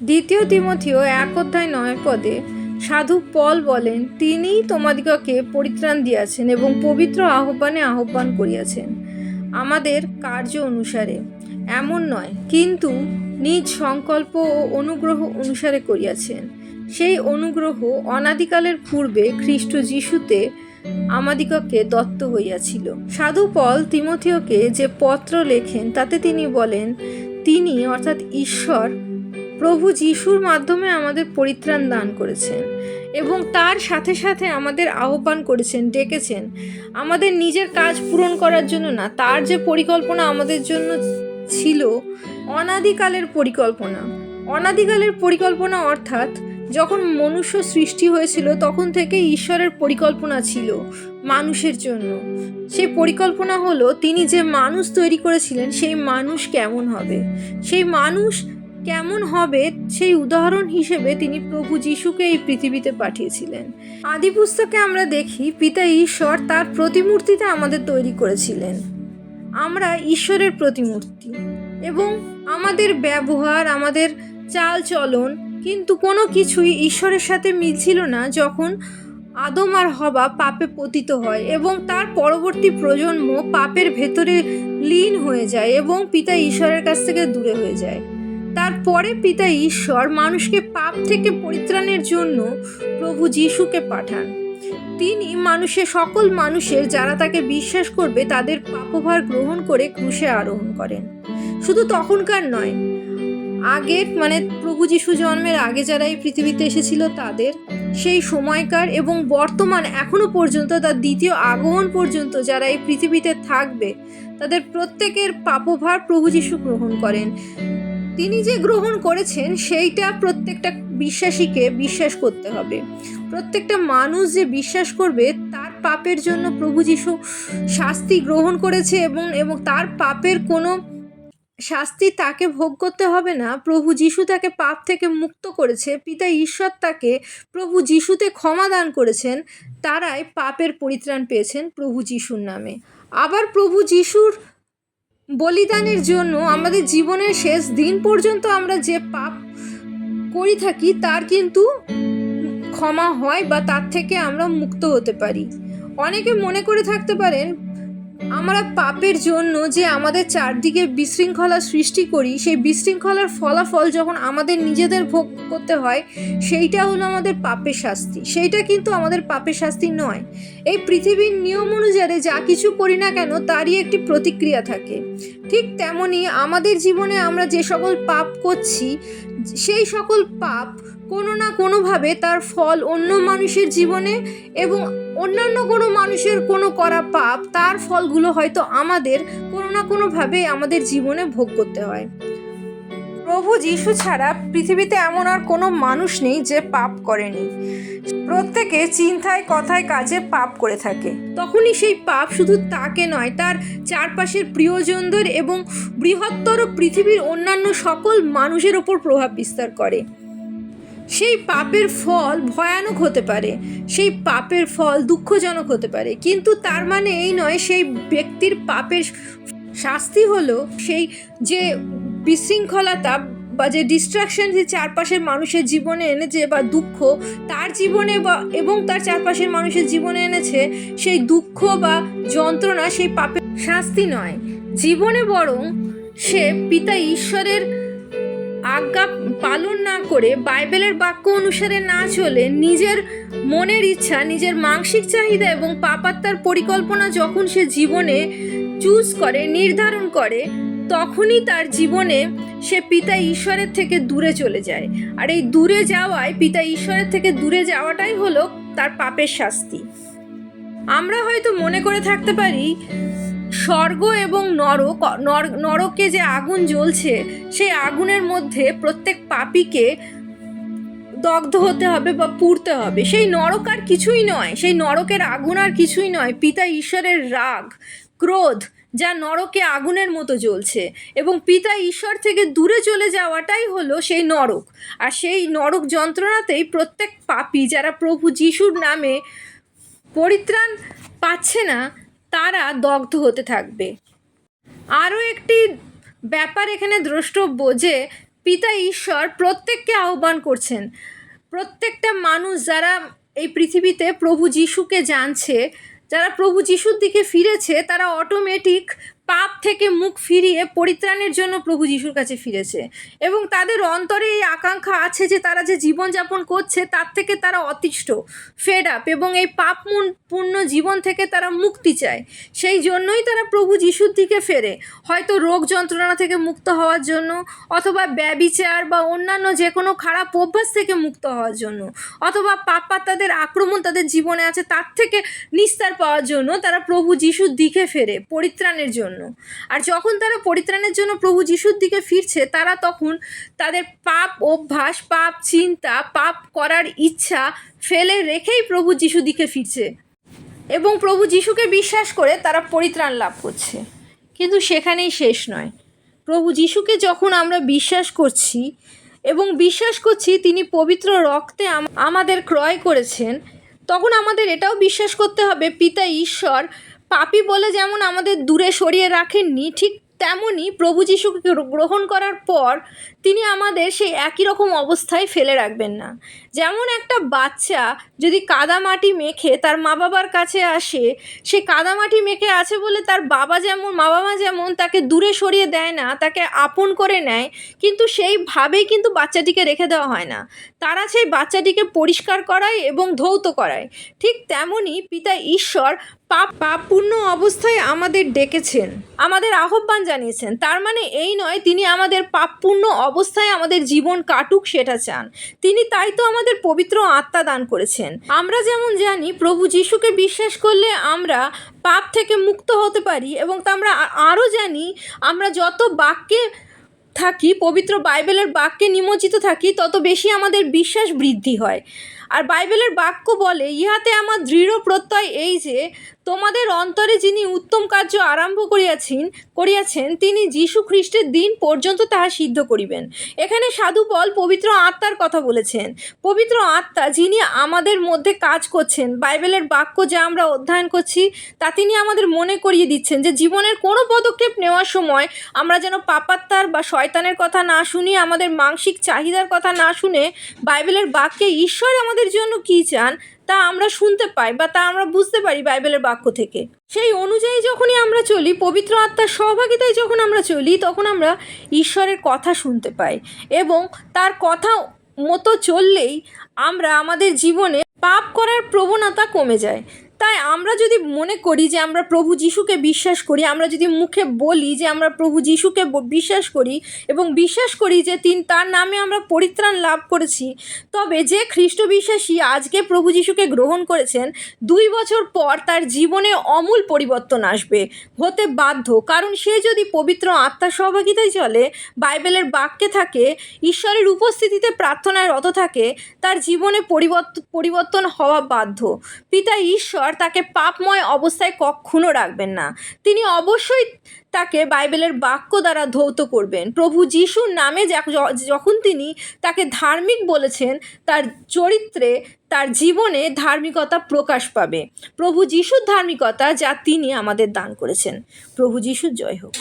দ্বিতীয় তিমথিও 1:9 সাধু পল বলেন, তিনিই তোমাদিগকে পরিত্রাণ দিয়াছেন এবং পবিত্র আহ্বানে আহ্বান করিয়াছেন, আমাদের কার্য অনুসারে, এমন নয়, কিন্তু নিজ সংকল্প ও অনুগ্রহ অনুসারে করিয়াছেন। সেই অনুগ্রহ অনাদিকালের পূর্বে খ্রিস্ট যিশুতে আমাদিগকে দত্ত হইয়াছিল। সাধু পল তিমথিওকে যে পত্র লেখেন তাতে তিনি বলেন, তিনি অর্থাৎ ঈশ্বর প্রভু যিশুর মাধ্যমে আমাদের পরিত্রাণ দান করেছেন এবং তার সাথে সাথে আমাদের আহ্বান করেছেন, ডেকেছেন, আমাদের নিজের কাজ পূরণ করার জন্য না, তার যে পরিকল্পনা আমাদের জন্য ছিল, অনাদিকালের পরিকল্পনা। অনাদিকালের পরিকল্পনা অর্থাৎ যখন মনুষ্য সৃষ্টি হয়েছিল তখন থেকে ঈশ্বরের পরিকল্পনা ছিল মানুষের জন্য। সেই পরিকল্পনা হলো, তিনি যে মানুষ তৈরি করেছিলেন সেই মানুষ কেমন হবে, সেই মানুষ কেমন হবে সেই উদাহরণ হিসেবে তিনি প্রভু যিশুকে এই পৃথিবীতে পাঠিয়েছিলেন। আদি পুস্তকে আমরা দেখি পিতা ঈশ্বর তার প্রতিমূর্তিতে আমাদের তৈরি করেছিলেন। আমরা ঈশ্বরের প্রতিমূর্তি এবং আমাদের ব্যবহার, আমাদের চাল চলন কিন্তু কোনো কিছুই ঈশ্বরের সাথে মিলছিল না যখন আদম আর হবা পাপে পতিত হয় এবং তার পরবর্তী প্রজন্ম পাপের ভেতরে লীন হয়ে যায় এবং পিতা ঈশ্বরের কাছ থেকে দূরে হয়ে যায়। তারপরে পিতা ঈশ্বর মানুষকে পাপ থেকে পরিত্রাণের জন্য প্রভু যিশুকে পাঠান। তিনি সকল মানুষের যারা তাকে বিশ্বাস করবে তাদের পাপভার গ্রহণ করে ক্রুশে আরোহণ করেন। শুধু তখনকার নয়, আগের প্রভু যিশু জন্মের আগে যারা এই পৃথিবীতে এসেছিল তাদের, সেই সময়কার এবং বর্তমান এখনো পর্যন্ত তার দ্বিতীয় আগমন পর্যন্ত যারা এই পৃথিবীতে থাকবে তাদের প্রত্যেকের পাপভার প্রভু যিশু গ্রহণ করেন। তিনি যে গ্রহণ করেছেন সেইটা প্রত্যেকটা বিশ্বাসীকে বিশ্বাস করতে হবে। প্রত্যেকটা মানুষ যে বিশ্বাস করবে তার পাপের জন্য প্রভু যিশু শাস্তি গ্রহণ করেছে এবং তার পাপের কোনো শাস্তি তাকে ভোগ করতে হবে না। প্রভু যিশু তাকে পাপ থেকে মুক্ত করেছে, পিতা ঈশ্বর তাকে প্রভু যিশুতে ক্ষমা দান করেছেন, তারাই পাপের পরিত্রাণ পেয়েছেন প্রভু যিশুর নামে। আবার প্রভু যিশুর বলিদানের জন্য আমাদের জীবনের শেষ দিন পর্যন্ত আমরা যে পাপ করি থাকি তার কিন্তু ক্ষমা হয় বা তার থেকে আমরা মুক্ত হতে পারি। অনেকে মনে করে থাকতে পারেন আমরা পাপের জন্য যে আমাদের চারদিকে বিশৃঙ্খলা সৃষ্টি করি, সেই বিশৃঙ্খলার ফলাফল যখন আমাদের নিজেদের ভোগ করতে হয় সেইটা হলো আমাদের পাপের শাস্তি। সেইটা কিন্তু আমাদের পাপের শাস্তি নয়। এই পৃথিবীর নিয়ম অনুযায়ী যা কিছু করি না কেন তারই একটি প্রতিক্রিয়া থাকে। ঠিক তেমনি আমাদের জীবনে আমরা যে সকল পাপ করছি সেই সকল পাপ কোনো না কোনোভাবে তার ফল অন্য মানুষের জীবনে এবং অন্যান্য কোনো মানুষের কোনো করা পাপ তার ফলগুলো হয়তো আমাদের কোনো না কোনোভাবে আমাদের জীবনে ভোগ করতে হয়। প্রভু যিশু ছাড়া পৃথিবীতে এমন আর কোনো মানুষ নেই যে পাপ করেনি। প্রত্যেকে চিন্তায়, কথায়, কাজে পাপ করে থাকে। তখনই সেই পাপ শুধু তাকে নয়, তার চারপাশের প্রিয়জনদের এবং বৃহত্তর পৃথিবীর অন্যান্য সকল মানুষের ওপর প্রভাব বিস্তার করে। সেই পাপের ফল ভয়ানক হতে পারে, সেই পাপের ফল দুঃখজনক হতে পারে, কিন্তু তার মানে এই নয় সেই ব্যক্তির পাপের শাস্তি হলো সেই যে বিশৃঙ্খলতা বা যে ডিস্ট্রাকশন যে চারপাশের মানুষের জীবনে এনেছে বা দুঃখ তার জীবনে বা এবং তার চারপাশের মানুষের জীবনে এনেছে, সেই দুঃখ বা যন্ত্রণা সেই পাপের শাস্তি নয়। জীবনে বরং সে পিতা ঈশ্বরের আজ্ঞা পালন না করে, বাইবেলের বাক্য অনুসারে না চলে, নিজের মনের ইচ্ছা, নিজের মানসিক চাহিদা এবং পাপাত্মার পরিকল্পনা যখন সে জীবনে চুজ করে, নির্ধারণ করে, তখনই তার জীবনে সে পিতা ঈশ্বরের থেকে দূরে চলে যায়। আর এই দূরে যাওয়ায়, পিতা ঈশ্বরের থেকে দূরে যাওয়াটাই হলো তার পাপের শাস্তি। আমরা হয়তো মনে করে থাকতে পারি স্বর্গ এবং নরকে যে আগুন জ্বলছে সেই আগুনের মধ্যে প্রত্যেক পাপীকে দগ্ধ হতে হবে বা পুড়তে হবে। সেই নরক আর কিছুই নয়, সেই নরকের আগুন আর কিছুই নয়, পিতা ঈশ্বরের রাগ, ক্রোধ যা নরকে আগুনের মতো জ্বলছে, এবং পিতা ঈশ্বর থেকে দূরে চলে যাওয়াটাই হলো সেই নরক। আর সেই নরক যন্ত্রণাতেই প্রত্যেক পাপী যারা প্রভু যিশুর নামে পরিত্রাণ পাচ্ছে না তারা দগ্ধ হতে থাকবে। আরও একটি ব্যাপার এখানে দ্রষ্টব্য যে পিতা ঈশ্বর প্রত্যেককে আহ্বান করছেন। প্রত্যেকটা মানুষ যারা এই পৃথিবীতে প্রভু যিশুকে জানছে, যারা প্রভু যিশুর দিকে ফিরেছে, তারা অটোমেটিক পাপ থেকে মুখ ফিরিয়ে পরিত্রাণের জন্য প্রভু যিশুর কাছে ফিরেছে। এবং তাদের অন্তরে এই আকাঙ্ক্ষা আছে যে তারা যে জীবনযাপন করছে তার থেকে তারা অতিষ্ঠ, ফেড আপ, এবং এই পাপপূর্ণ জীবন থেকে তারা মুক্তি চায়। সেই জন্যই তারা প্রভু যিশুর দিকে ফেরে, হয়তো রোগ যন্ত্রণা থেকে মুক্ত হওয়ার জন্য, অথবা ব্যভিচার বা অন্যান্য যে কোনো খারাপ অভ্যাস থেকে মুক্ত হওয়ার জন্য, অথবা পাপাত্মাদের আক্রমণ তাদের জীবনে আছে তার থেকে নিস্তার পাওয়ার জন্য তারা প্রভু যিশুর দিকে ফেরে পরিত্রাণের জন্য। আর যখন তারা পরিত্রাণের জন্য প্রভু যিশুর দিকে ফিরছে, তারা তখন তাদের পাপ অভ্যাস, পাপ চিন্তা, পাপ করার ইচ্ছা ফেলে রেখেই প্রভু যিশুর দিকে ফিরছে এবং প্রভু যিশুকে বিশ্বাস করে তারা পরিত্রাণ লাভ করছে। কিন্তু সেখানেই শেষ নয়। প্রভু যিশুকে যখন আমরা বিশ্বাস করছি এবং বিশ্বাস করছি তিনি পবিত্র রক্তে আমাদের ক্রয় করেছেন, তখন আমাদের এটাও বিশ্বাস করতে হবে পিতা ঈশ্বর পাপী বলে যেমন আমাদের দূরে সরিয়ে রাখেননি, ঠিক তেমনই প্রভু যিশুকে গ্রহণ করার পর তিনি আমাদের সেই একই রকম অবস্থায় ফেলে রাখবেন না। যেমন একটা বাচ্চা যদি কাদামাটি মেখে তার মা বাবার কাছে আসে, সে কাদামাটি মেখে আছে বলে তার বাবা মা যেমন তাকে দূরে সরিয়ে দেয় না, তাকে আপন করে নেয়, কিন্তু সেইভাবেই কিন্তু বাচ্চাটিকে রেখে দেওয়া হয় না, তারা সেই বাচ্চাটিকে পরিষ্কার করায় এবং ধৌত করায়। ঠিক তেমনই পিতা ঈশ্বর পাপপূর্ণ অবস্থায় আমাদের ডেকেছেন, আমাদের আহ্বান জানিয়েছেন। তার মানে এই নয় তিনি আমাদের পাপপূর্ণ অবস্থায় আমাদের জীবন কাটুক সেটা চান। তিনি তাই তো আমাদের পবিত্র আত্মা দান করেছেন। আমরা যেমন জানি প্রভু যিশুকে বিশ্বাস করলে আমরা পাপ থেকে মুক্ত হতে পারি, এবং তা আমরা আরও জানি আমরা যত বাক্যে থাকি, পবিত্র বাইবেলের বাক্যে নিমজ্জিত থাকি, তত বেশি আমাদের বিশ্বাস বৃদ্ধি হয়। আর বাইবেলের বাক্য বলে, ইহাতে আমার দৃঢ় প্রত্যয় এই যে তোমাদের অন্তরে যিনি উত্তম কার্য আরম্ভ করিয়াছেন তিনি যীশু খ্রিস্টের দিন পর্যন্ত তাহা সিদ্ধ করিবেন। এখানে সাধু পল পবিত্র আত্মার কথা বলেছেন। পবিত্র আত্মা যিনি আমাদের মধ্যে কাজ করছেন, বাইবেলের বাক্য যা আমরা অধ্যয়ন করছি তা তিনি আমাদের মনে করিয়ে দিচ্ছেন যে জীবনের কোনো পদক্ষেপ নেওয়ার সময় আমরা যেন পাপাত্মার বা শয়তানের কথা না শুনি, আমাদের মানসিক চাহিদার কথা না শুনে বাইবেলের বাক্যে ঈশ্বর আমাদের জন্য কী চান তা আমরা শুনতে পাই বা তা আমরা বুঝতে পারি বাইবেলের বাক্য থেকে। সেই অনুযায়ী যখনই আমরা চলি, পবিত্র আত্মার সহভাগিতায় যখন আমরা চলি, তখন আমরা ঈশ্বরের কথা শুনতে পাই এবং তার কথা মতো চললেই আমরা আমাদের জীবনে পাপ করার প্রবণতা কমে যায়। তাই আমরা যদি মনে করি যে আমরা প্রভু যিশুকে বিশ্বাস করি, আমরা যদি মুখে বলি যে আমরা প্রভু যিশুকে বিশ্বাস করি এবং বিশ্বাস করি যে তার নামে আমরা পরিত্রাণ লাভ করেছি, তবে যে খ্রিস্ট বিশ্বাসী আজকে প্রভু যিশুকে গ্রহণ করেছেন, 2 বছর পর তার জীবনে আমূল পরিবর্তন আসবে, হতে বাধ্য। কারণ সে যদি পবিত্র আত্মার সহভাগিতায় চলে, বাইবেলের বাক্যে থাকে, ঈশ্বরের উপস্থিতিতে প্রার্থনায় রত থাকে, তার জীবনে পরিবর্তন হওয়া বাধ্য। পিতা ঈশ্বর তাকে পাপময় অবস্থায় কখনো রাখবেন না। তিনি অবশ্যই তাকে বাইবেলের বাক্য দ্বারা ধৌত করবেন। প্রভু যিশুর নামে যখন তিনি তাকে ধার্মিক বলেছেন, তার চরিত্রে, তার জীবনে ধার্মিকতা প্রকাশ পাবে। প্রভু যিশুর ধার্মিকতা যা তিনি আমাদের দান করেছেন। প্রভু যিশুর জয় হোক।